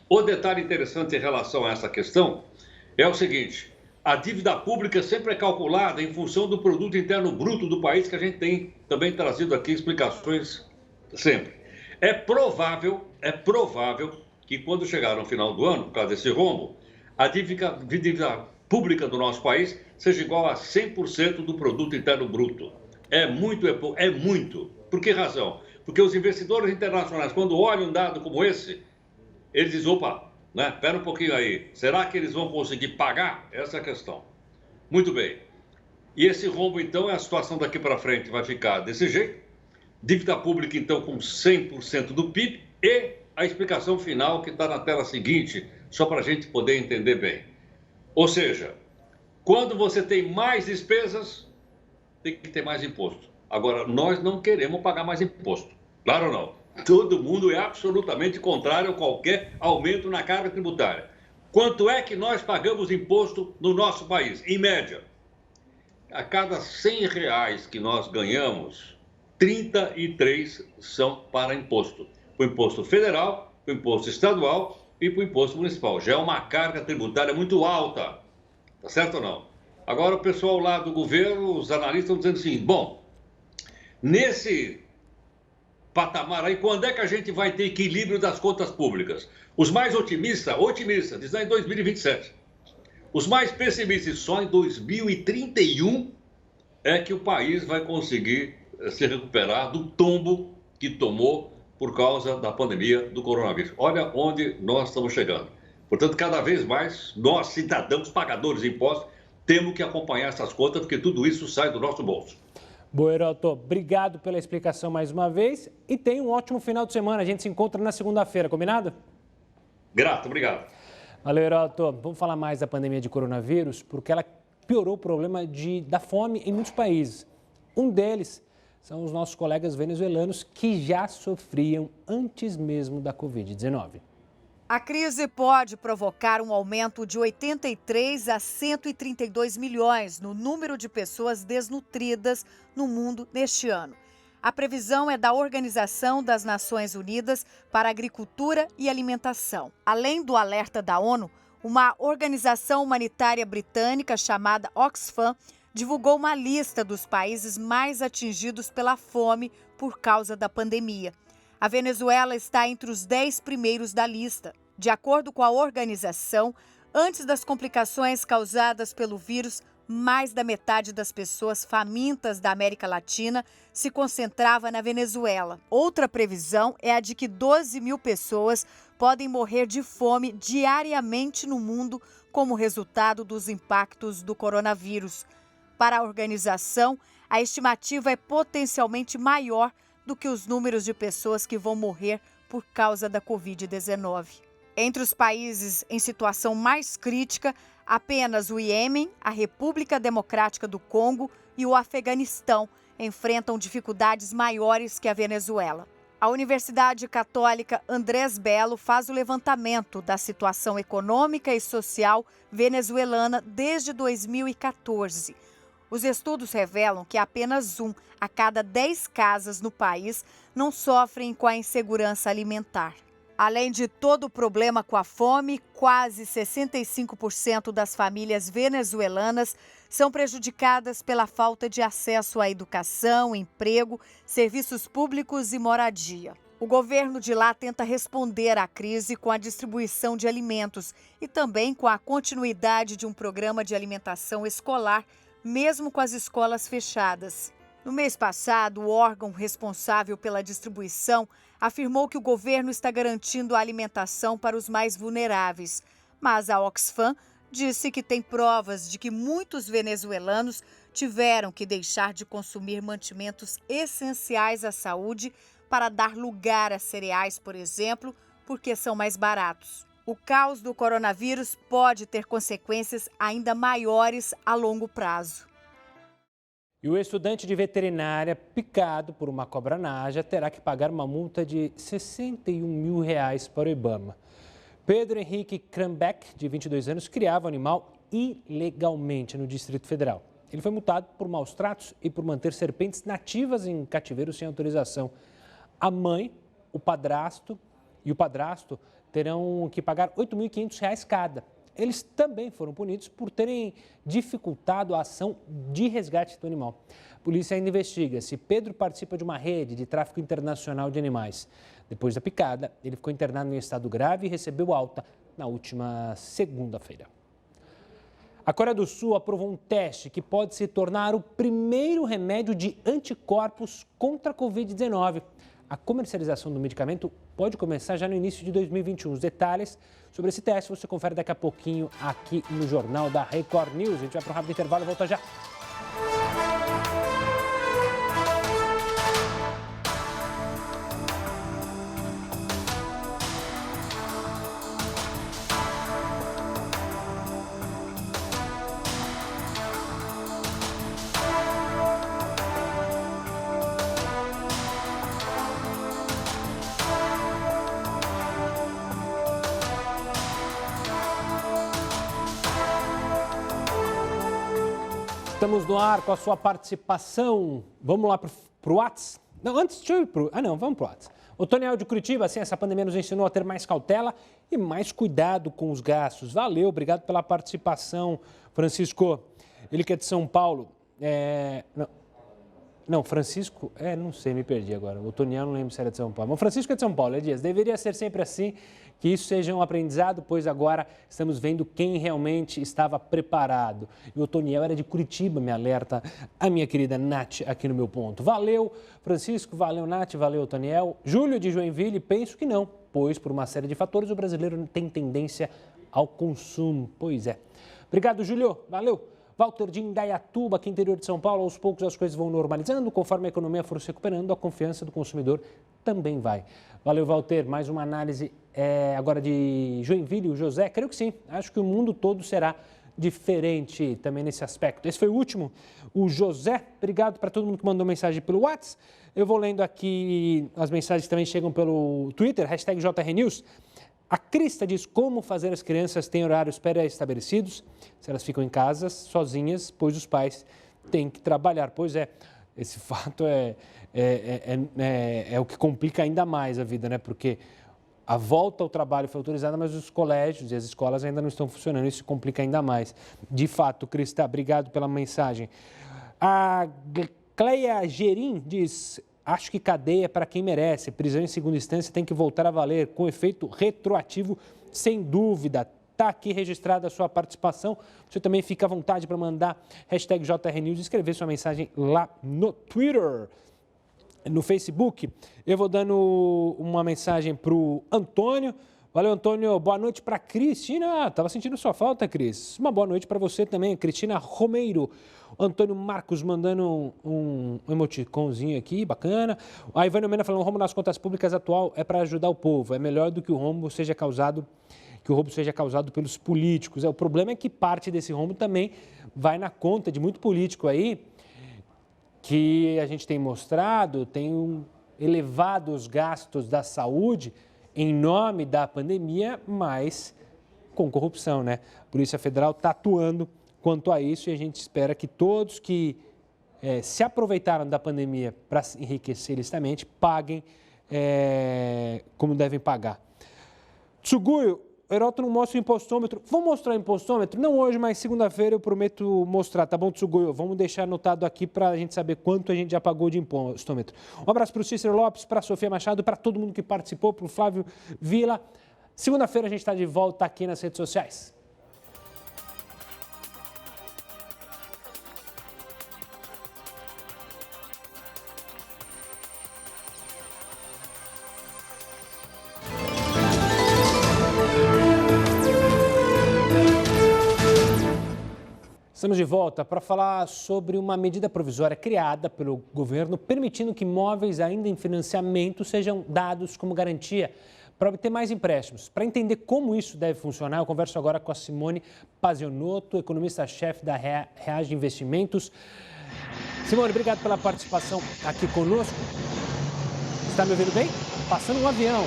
O detalhe interessante em relação a essa questão é o seguinte: a dívida pública sempre é calculada em função do produto interno bruto do país, que a gente tem também trazido aqui explicações sempre. É provável que quando chegar no final do ano, por causa desse rombo, a dívida pública do nosso país seja igual a 100% do produto interno bruto. É muito, é muito. Por que razão? Porque os investidores internacionais, quando olham um dado como esse, eles dizem, opa, né, espera um pouquinho aí, será que eles vão conseguir pagar? Essa é a questão. Muito bem. E esse rombo, então, a situação daqui para frente vai ficar desse jeito. Dívida pública, então, com 100% do PIB e a explicação final que está na tela seguinte, só para a gente poder entender bem. Ou seja, Quando você tem mais despesas, tem que ter mais imposto. Agora, nós não queremos pagar mais imposto. Claro ou não? Todo mundo é absolutamente contrário a qualquer aumento na carga tributária. Quanto é que nós pagamos imposto no nosso país? Em média, a cada R$100 que nós ganhamos, 33 são para imposto. O imposto federal, o imposto estadual e o imposto municipal. Já é uma carga tributária muito alta. Tá certo ou não? Agora o pessoal lá do governo, os analistas estão dizendo assim, bom, nesse patamar aí, quando é que a gente vai ter equilíbrio das contas públicas? Os mais otimistas, dizem em 2027. Os mais pessimistas, só em 2031 é que o país vai conseguir se recuperar do tombo que tomou por causa da pandemia do coronavírus. Olha onde nós estamos chegando. Portanto, cada vez mais, nós, cidadãos, pagadores de impostos, temos que acompanhar essas contas, porque tudo isso sai do nosso bolso. Boa, Heroto, obrigado pela explicação mais uma vez e tenha um ótimo final de semana. A gente se encontra na segunda-feira, combinado? Grato, obrigado. Valeu, Heroto. Vamos falar mais da pandemia de coronavírus, porque ela piorou o problema da fome em muitos países. Um deles são os nossos colegas venezuelanos que já sofriam antes mesmo da Covid-19. A crise pode provocar um aumento de 83 a 132 milhões no número de pessoas desnutridas no mundo neste ano. A previsão é da Organização das Nações Unidas para a Agricultura e Alimentação. Além do alerta da ONU, uma organização humanitária britânica chamada Oxfam divulgou uma lista dos países mais atingidos pela fome por causa da pandemia. A Venezuela está entre os 10 primeiros da lista. De acordo com a organização, antes das complicações causadas pelo vírus, mais da metade das pessoas famintas da América Latina se concentrava na Venezuela. Outra previsão é a de que 12 mil pessoas podem morrer de fome diariamente no mundo como resultado dos impactos do coronavírus. Para a organização, a estimativa é potencialmente maior do que os números de pessoas que vão morrer por causa da Covid-19. Entre os países em situação mais crítica, apenas o Iêmen, a República Democrática do Congo e o Afeganistão enfrentam dificuldades maiores que a Venezuela. A Universidade Católica Andrés Bello faz o levantamento da situação econômica e social venezuelana desde 2014. Os estudos revelam que apenas 1 a cada 10 casas no país não sofrem com a insegurança alimentar. Além de todo o problema com a fome, quase 65% das famílias venezuelanas são prejudicadas pela falta de acesso à educação, emprego, serviços públicos e moradia. O governo de lá tenta responder à crise com a distribuição de alimentos e também com a continuidade de um programa de alimentação escolar, mesmo com as escolas fechadas. No mês passado, o órgão responsável pela distribuição afirmou que o governo está garantindo a alimentação para os mais vulneráveis. Mas a Oxfam disse que tem provas de que muitos venezuelanos tiveram que deixar de consumir mantimentos essenciais à saúde para dar lugar a cereais, por exemplo, porque são mais baratos. O caos do coronavírus pode ter consequências ainda maiores a longo prazo. E o estudante de veterinária picado por uma cobra naja terá que pagar uma multa de R$61 mil para o IBAMA. Pedro Henrique Krambeck, de 22 anos, criava o animal ilegalmente no Distrito Federal. Ele foi multado por maus tratos e por manter serpentes nativas em cativeiro sem autorização. A mãe, o padrasto terão que pagar R$ 8.500 cada. Eles também foram punidos por terem dificultado a ação de resgate do animal. A polícia ainda investiga se Pedro participa de uma rede de tráfico internacional de animais. Depois da picada, ele ficou internado em estado grave e recebeu alta na última segunda-feira. A Coreia do Sul aprovou um teste que pode se tornar o primeiro remédio de anticorpos contra a Covid-19. A comercialização do medicamento pode começar já no início de 2021. Os detalhes sobre esse teste você confere daqui a pouquinho aqui no Jornal da Record News. A gente vai para um rápido intervalo e volta já. Estamos no ar com a sua participação. Vamos lá para o WhatsApp? Não, antes deixa eu ir pro... vamos para o WhatsApp. O Toniel de Curitiba, assim, essa pandemia nos ensinou a ter mais cautela e mais cuidado com os gastos. Valeu, obrigado pela participação, Francisco. Ele que é de São Paulo. Francisco, não sei, me perdi agora. O Toniel não lembro se era de São Paulo. Mas o Francisco é de São Paulo, Dias. Deveria ser sempre assim, que isso seja um aprendizado, pois agora estamos vendo quem realmente estava preparado. E o Toniel era de Curitiba, me alerta a minha querida Nath aqui no meu ponto. Valeu, Francisco, valeu, Nath, valeu, Toniel. Júlio de Joinville, penso que não, pois por uma série de fatores o brasileiro tem tendência ao consumo. Pois é. Obrigado, Júlio, valeu. Walter de Indaiatuba, aqui interior de São Paulo, aos poucos as coisas vão normalizando, conforme a economia for se recuperando, a confiança do consumidor também vai. Valeu, Walter. Mais uma análise agora de Joinville, o José. Creio que sim, acho que o mundo todo será diferente também nesse aspecto. Esse foi o último, o José. Obrigado para todo mundo que mandou mensagem pelo WhatsApp. Eu vou lendo aqui, as mensagens também chegam pelo Twitter, #JRNews. A Crista diz como fazer as crianças terem horários pré-estabelecidos se elas ficam em casa sozinhas, pois os pais têm que trabalhar. Pois é, esse fato é o que complica ainda mais a vida, né? Porque a volta ao trabalho foi autorizada, mas os colégios e as escolas ainda não estão funcionando. Isso complica ainda mais. De fato, Crista, obrigado pela mensagem. A Cleia Gerim diz... Acho que cadeia para quem merece. Prisão em segunda instância tem que voltar a valer, com efeito retroativo, sem dúvida. Está aqui registrada a sua participação. Você também fica à vontade para mandar #JRNews e escrever sua mensagem lá no Twitter. No Facebook, eu vou dando uma mensagem para o Antônio. Valeu, Antônio. Boa noite para a Cristina. Estava sentindo sua falta, Cris. Uma boa noite para você também, Cristina Romeiro. Antônio Marcos mandando um emoticonzinho aqui, bacana. A Ivana Mena falando, o rombo nas contas públicas atual é para ajudar o povo. É melhor do que o roubo seja causado pelos políticos. O problema é que parte desse rombo também vai na conta de muito político aí, que a gente tem mostrado, tem elevados gastos da saúde em nome da pandemia, mas com corrupção, né? A Polícia Federal está atuando quanto a isso e a gente espera que todos que se aproveitaram da pandemia para se enriquecer ilicitamente paguem como devem pagar. Tsuguyo, o Heroto não mostra o impostômetro. Vamos mostrar o impostômetro? Não hoje, mas segunda-feira eu prometo mostrar, tá bom, Tsuguyo? Vamos deixar anotado aqui para a gente saber quanto a gente já pagou de impostômetro. Um abraço para o Cícero Lopes, para a Sofia Machado, para todo mundo que participou, para o Flávio Vila. Segunda-feira a gente está de volta aqui nas redes sociais. Estamos de volta para falar sobre uma medida provisória criada pelo governo, permitindo que imóveis ainda em financiamento sejam dados como garantia para obter mais empréstimos. Para entender como isso deve funcionar, eu converso agora com a Simone Pazionotto, economista-chefe da Reage Investimentos. Simone, obrigado pela participação aqui conosco. Está me ouvindo bem? Passando um avião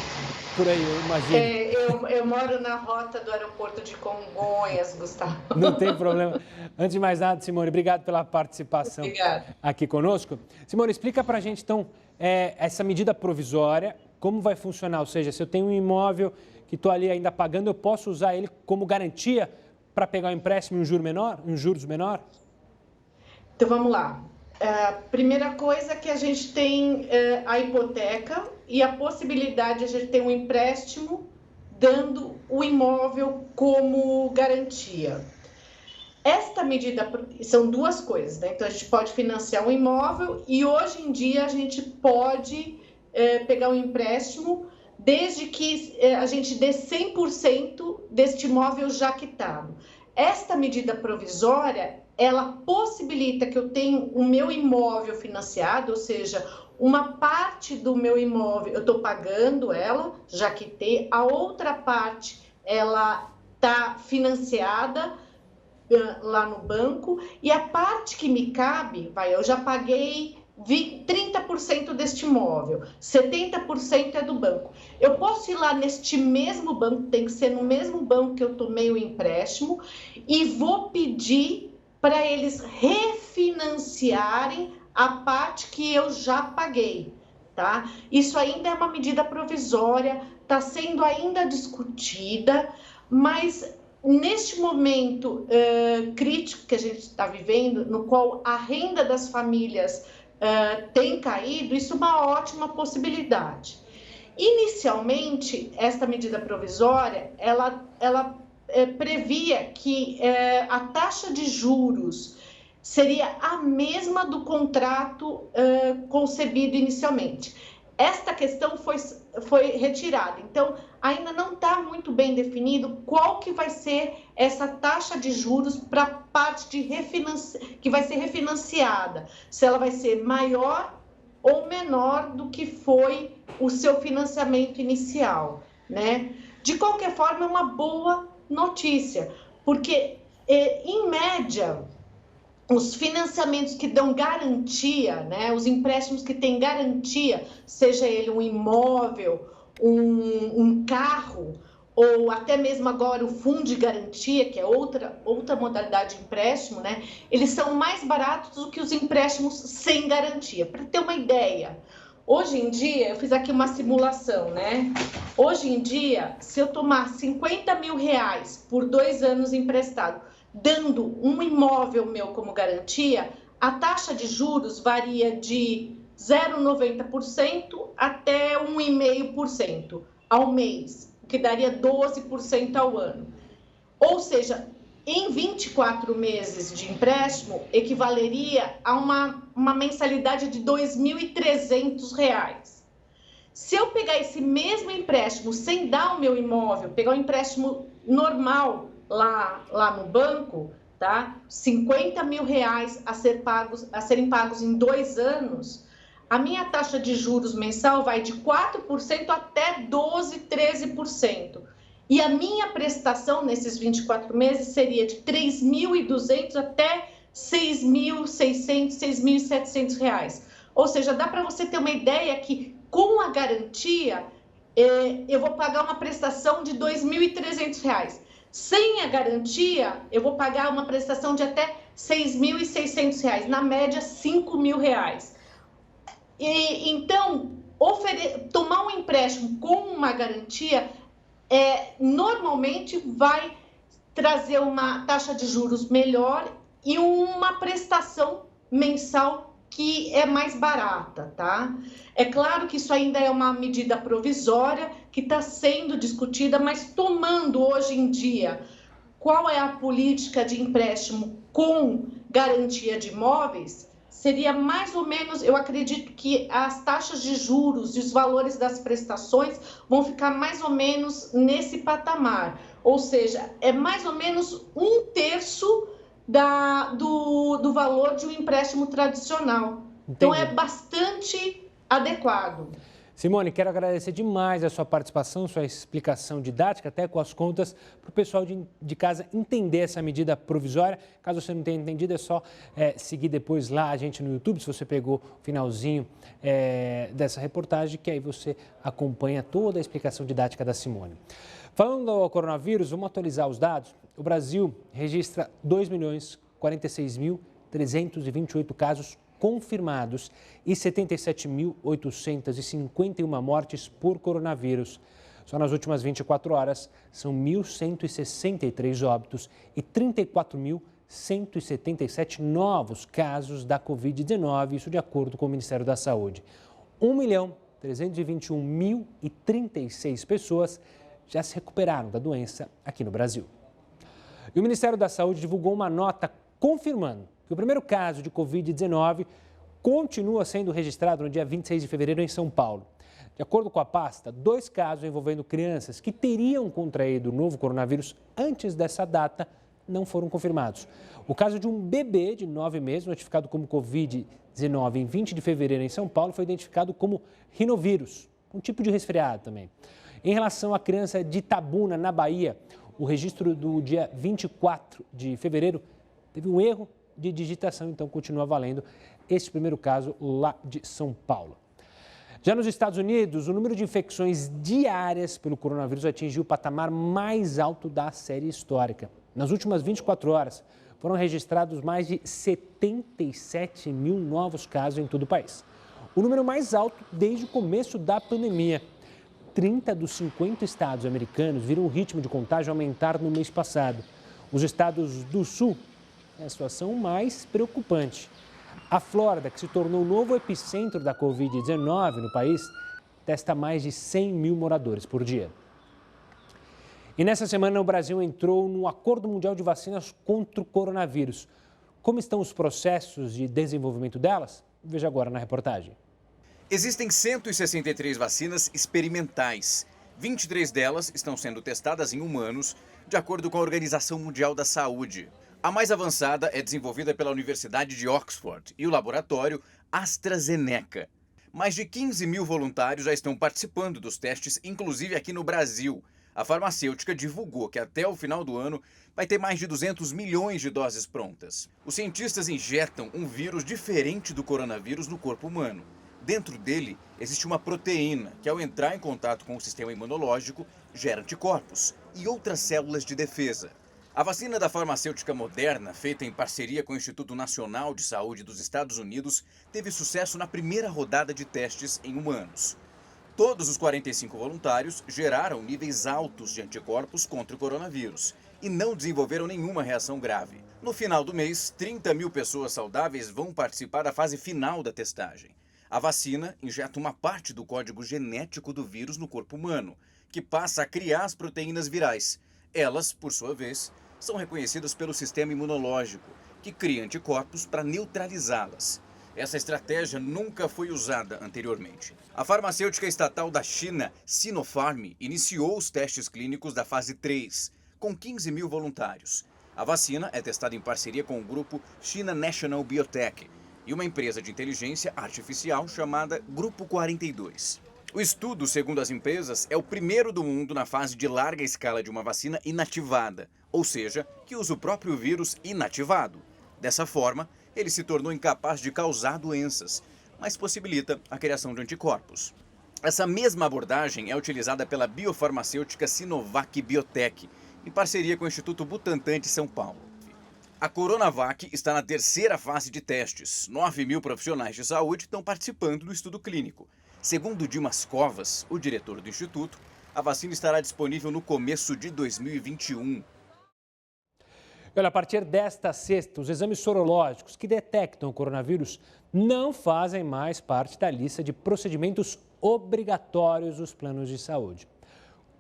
por aí, eu imagino. Eu moro na rota do aeroporto de Congonhas, Gustavo. Não tem problema. Antes de mais nada, Simone, obrigado pela participação aqui conosco. Simone, explica para a gente, então, essa medida provisória, como vai funcionar? Ou seja, se eu tenho um imóvel que estou ali ainda pagando, eu posso usar ele como garantia para pegar um empréstimo em um juros menor? Então, vamos lá. Primeira coisa que a gente tem a hipoteca e a possibilidade de a gente ter um empréstimo dando o imóvel como garantia. Esta medida são duas coisas, né? Então a gente pode financiar um imóvel e hoje em dia a gente pode pegar um empréstimo desde que a gente dê 100% deste imóvel já quitado. Esta medida provisória, ela possibilita que eu tenha o meu imóvel financiado, ou seja, uma parte do meu imóvel eu estou pagando ela, já quitei, a outra parte ela está financiada lá no banco e a parte que me cabe, eu já paguei 30% deste imóvel, 70% é do banco. Eu posso ir lá neste mesmo banco, tem que ser no mesmo banco que eu tomei o empréstimo e vou pedir para eles refinanciarem a parte que eu já paguei, tá? Isso ainda é uma medida provisória, está sendo ainda discutida, mas neste momento crítico que a gente está vivendo, no qual a renda das famílias tem caído, isso é uma ótima possibilidade. Inicialmente, esta medida provisória, ela previa que a taxa de juros seria a mesma do contrato concebido inicialmente. Esta questão foi retirada, então ainda não está muito bem definido qual que vai ser essa taxa de juros para a parte que vai ser refinanciada, se ela vai ser maior ou menor do que foi o seu financiamento inicial, né? De qualquer forma, é uma boa notícia, porque, em média, os financiamentos que dão garantia, né, os empréstimos que têm garantia, seja ele um imóvel, um carro, ou até mesmo agora o fundo de garantia, que é outra modalidade de empréstimo, né, eles são mais baratos do que os empréstimos sem garantia. Para ter uma ideia, hoje em dia, eu fiz aqui uma simulação, né? Hoje em dia, se eu tomar 50 mil reais por 2 anos emprestado, dando um imóvel meu como garantia, a taxa de juros varia de 0,90% até 1,5% ao mês, o que daria 12% ao ano. Ou seja, em 24 meses de empréstimo, equivaleria a uma mensalidade de R$ 2.300. Se eu pegar esse mesmo empréstimo sem dar o meu imóvel, pegar um empréstimo normal lá no banco, tá? 50 mil reais a serem pagos em 2 anos, a minha taxa de juros mensal vai de 4% até 12%, 13%. E a minha prestação nesses 24 meses seria de R$ 3.200 até R$ 6.600, R$ 6.700. Ou seja, dá para você ter uma ideia que com a garantia eu vou pagar uma prestação de R$ 2.300. Sem a garantia, eu vou pagar uma prestação de até R$ 6.600, na média R$ 5.000. Então, tomar um empréstimo com uma garantia normalmente vai trazer uma taxa de juros melhor e uma prestação mensal que é mais barata, tá? É claro que isso ainda é uma medida provisória que está sendo discutida, mas tomando hoje em dia qual é a política de empréstimo com garantia de imóveis, seria mais ou menos, eu acredito que as taxas de juros e os valores das prestações vão ficar mais ou menos nesse patamar. Ou seja, é mais ou menos 1/3 do valor de um empréstimo tradicional. Entendi. Então, é bastante adequado. Simone, quero agradecer demais a sua participação, sua explicação didática, até com as contas, para o pessoal de casa entender essa medida provisória. Caso você não tenha entendido, é só seguir depois lá a gente no YouTube, se você pegou o finalzinho dessa reportagem, que aí você acompanha toda a explicação didática da Simone. Falando ao coronavírus, vamos atualizar os dados. O Brasil registra 2.046.328 casos confirmados e 77.851 mortes por coronavírus. Só nas últimas 24 horas, são 1.163 óbitos e 34.177 novos casos da Covid-19, isso de acordo com o Ministério da Saúde. 1.321.036 pessoas já se recuperaram da doença aqui no Brasil. E o Ministério da Saúde divulgou uma nota confirmando que o primeiro caso de Covid-19 continua sendo registrado no dia 26 de fevereiro em São Paulo. De acordo com a pasta, 2 casos envolvendo crianças que teriam contraído o novo coronavírus antes dessa data não foram confirmados. O caso de um bebê de 9 meses, notificado como Covid-19 em 20 de fevereiro em São Paulo, foi identificado como rinovírus, um tipo de resfriado também. Em relação à criança de Itabuna, na Bahia, o registro do dia 24 de fevereiro teve um erro de digitação, então continua valendo este primeiro caso lá de São Paulo. Já nos Estados Unidos, o número de infecções diárias pelo coronavírus atingiu o patamar mais alto da série histórica. Nas últimas 24 horas, foram registrados mais de 77 mil novos casos em todo o país. O número mais alto desde o começo da pandemia. 30 dos 50 estados americanos viram o ritmo de contágio aumentar no mês passado. Os estados do Sul têm a situação mais preocupante. A Flórida, que se tornou o novo epicentro da Covid-19 no país, testa mais de 100 mil moradores por dia. E nessa semana o Brasil entrou no Acordo Mundial de Vacinas contra o coronavírus. Como estão os processos de desenvolvimento delas? Veja agora na reportagem. Existem 163 vacinas experimentais. 23 delas estão sendo testadas em humanos, de acordo com a Organização Mundial da Saúde. A mais avançada é desenvolvida pela Universidade de Oxford e o laboratório AstraZeneca. Mais de 15 mil voluntários já estão participando dos testes, inclusive aqui no Brasil. A farmacêutica divulgou que até o final do ano vai ter mais de 200 milhões de doses prontas. Os cientistas injetam um vírus diferente do coronavírus no corpo humano. Dentro dele existe uma proteína que, ao entrar em contato com o sistema imunológico, gera anticorpos e outras células de defesa. A vacina da farmacêutica Moderna, feita em parceria com o Instituto Nacional de Saúde dos Estados Unidos, teve sucesso na primeira rodada de testes em humanos. Todos os 45 voluntários geraram níveis altos de anticorpos contra o coronavírus e não desenvolveram nenhuma reação grave. No final do mês, 30 mil pessoas saudáveis vão participar da fase final da testagem. A vacina injeta uma parte do código genético do vírus no corpo humano, que passa a criar as proteínas virais. Elas, por sua vez, são reconhecidas pelo sistema imunológico, que cria anticorpos para neutralizá-las. Essa estratégia nunca foi usada anteriormente. A farmacêutica estatal da China, Sinopharm, iniciou os testes clínicos da fase 3, com 15 mil voluntários. A vacina é testada em parceria com o grupo China National Biotech e uma empresa de inteligência artificial chamada Grupo 42. O estudo, segundo as empresas, é o primeiro do mundo na fase de larga escala de uma vacina inativada, ou seja, que usa o próprio vírus inativado. Dessa forma, ele se tornou incapaz de causar doenças, mas possibilita a criação de anticorpos. Essa mesma abordagem é utilizada pela biofarmacêutica Sinovac Biotech, em parceria com o Instituto Butantan de São Paulo. A Coronavac está na terceira fase de testes. 9 mil profissionais de saúde estão participando do estudo clínico. Segundo Dimas Covas, o diretor do Instituto, a vacina estará disponível no começo de 2021. Olha, a partir desta sexta, os exames sorológicos que detectam o coronavírus não fazem mais parte da lista de procedimentos obrigatórios dos planos de saúde.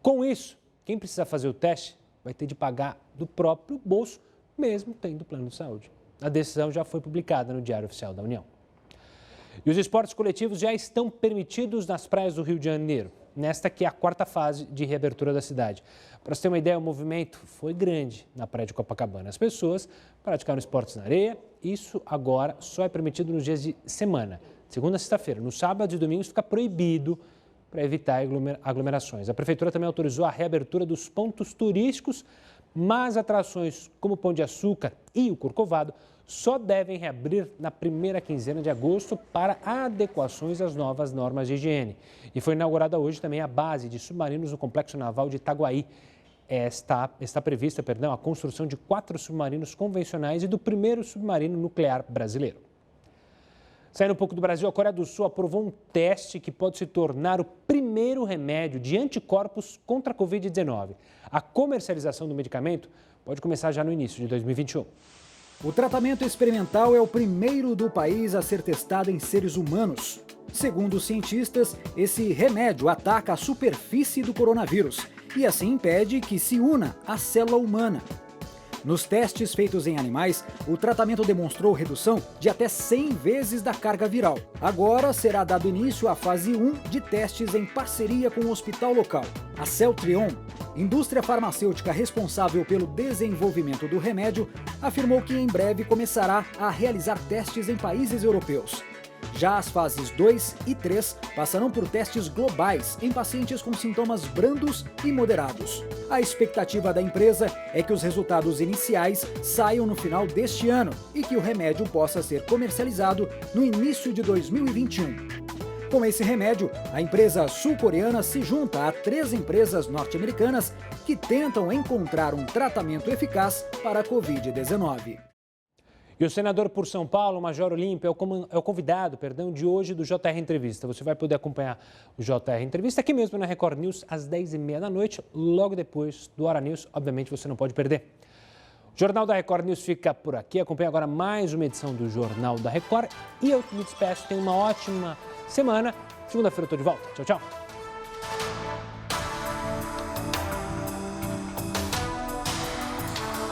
Com isso, quem precisa fazer o teste vai ter de pagar do próprio bolso, mesmo tendo plano de saúde. A decisão já foi publicada no Diário Oficial da União. E os esportes coletivos já estão permitidos nas praias do Rio de Janeiro, nesta que é a quarta fase de reabertura da cidade. Para você ter uma ideia, o movimento foi grande na praia de Copacabana. As pessoas praticaram esportes na areia. Isso agora só é permitido nos dias de semana, segunda a sexta-feira. Nos sábados e domingos fica proibido para evitar aglomerações. A prefeitura também autorizou a reabertura dos pontos turísticos, mas atrações como o Pão de Açúcar e o Corcovado só devem reabrir na primeira quinzena de agosto para adequações às novas normas de higiene. E foi inaugurada hoje também a base de submarinos no Complexo Naval de Itaguaí. Está prevista a construção de 4 submarinos convencionais e do primeiro submarino nuclear brasileiro. Saindo um pouco do Brasil, a Coreia do Sul aprovou um teste que pode se tornar o primeiro remédio de anticorpos contra a Covid-19. A comercialização do medicamento pode começar já no início de 2021. O tratamento experimental é o primeiro do país a ser testado em seres humanos. Segundo os cientistas, esse remédio ataca a superfície do coronavírus e assim impede que se una à célula humana. Nos testes feitos em animais, o tratamento demonstrou redução de até 100 vezes da carga viral. Agora será dado início à fase 1 de testes em parceria com o hospital local. A Celltrion, indústria farmacêutica responsável pelo desenvolvimento do remédio, afirmou que em breve começará a realizar testes em países europeus. Já as fases 2 e 3 passarão por testes globais em pacientes com sintomas brandos e moderados. A expectativa da empresa é que os resultados iniciais saiam no final deste ano e que o remédio possa ser comercializado no início de 2021. Com esse remédio, a empresa sul-coreana se junta a 3 empresas norte-americanas que tentam encontrar um tratamento eficaz para a Covid-19. E o senador por São Paulo, Major Olímpio, é o convidado, de hoje do JR Entrevista. Você vai poder acompanhar o JR Entrevista aqui mesmo na Record News às 10h30 da noite, logo depois do Hora News. Obviamente você não pode perder. O Jornal da Record News fica por aqui. Acompanhe agora mais uma edição do Jornal da Record. E eu me despeço. Tenha uma ótima semana. Segunda-feira eu estou de volta. Tchau, tchau.